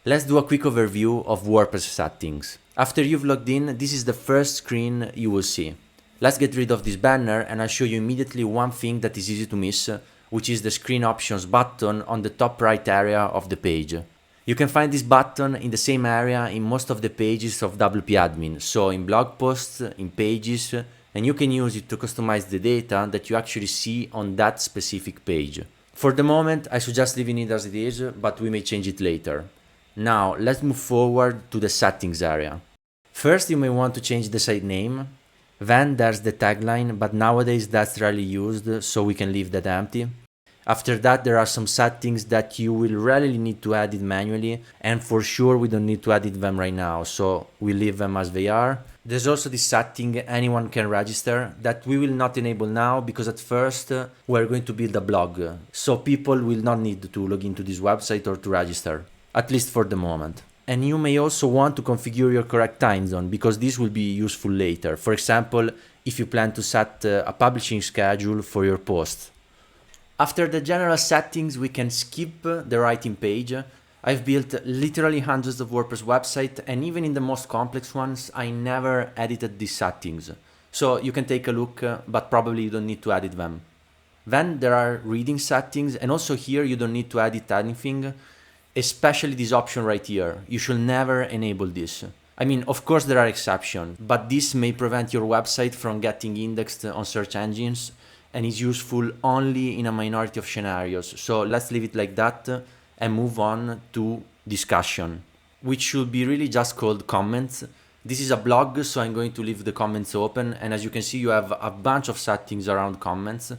Let's do a quick overview of WordPress settings. After you've logged in, this is the first screen you will see. Let's get rid of this banner and I'll show you immediately one thing that is easy to miss, which is the screen options button on the top right area of the page. You can find this button in the same area in most of the pages of WP Admin, so in blog posts, in pages, and you can use it to customize the data that you actually see on that specific page. For the moment, I suggest leaving it as it is, but we may change it later. Now, let's move forward to the settings area. First, you may want to change the site name. Then there's the tagline, but nowadays that's rarely used, so we can leave that empty. After that, there are some settings that you will rarely need to edit manually, and for sure we don't need to edit them right now, so we leave them as they are. There's also this setting anyone can register that we will not enable now because at first we're going to build a blog, so people will not need to log into this website or to register, at least for the moment. And you may also want to configure your correct time zone because this will be useful later. For example, if you plan to set a publishing schedule for your post. After the general settings, we can skip the writing page. I've built literally hundreds of WordPress websites, and even in the most complex ones, I never edited these settings. So you can take a look, but probably you don't need to edit them. Then there are reading settings, and also here you don't need to edit anything, especially this option right here. You should never enable this. I mean, of course there are exceptions, but this may prevent your website from getting indexed on search engines, and is useful only in a minority of scenarios. So let's leave it like that and move on to discussion, which should be really just called comments. This is a blog, so I'm going to leave the comments open, and as you can see you have a bunch of settings around comments.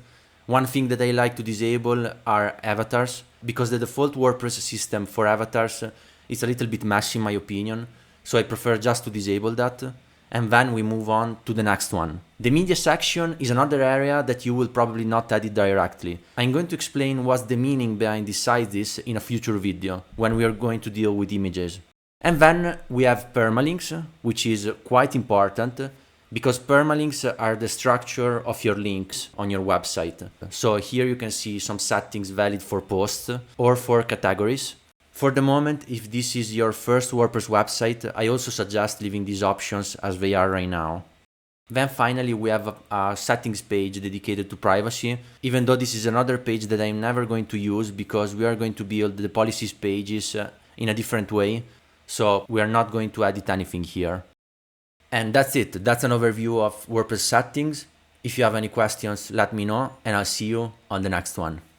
One thing that I like to disable are avatars, because the default WordPress system for avatars is a little bit messy in my opinion, so I prefer just to disable that. And then we move on to the next one. The media section is another area that you will probably not edit directly. I'm going to explain what's the meaning behind these sizes in a future video, when we are going to deal with images. And then we have permalinks, which is quite important, because permalinks are the structure of your links on your website. So here you can see some settings valid for posts or for categories. For the moment, if this is your first WordPress website, I also suggest leaving these options as they are right now. Then finally we have a settings page dedicated to privacy, even though this is another page that I'm never going to use because we are going to build the policies pages in a different way, so we are not going to edit anything here. And that's it, that's an overview of WordPress settings. If you have any questions, let me know and I'll see you on the next one.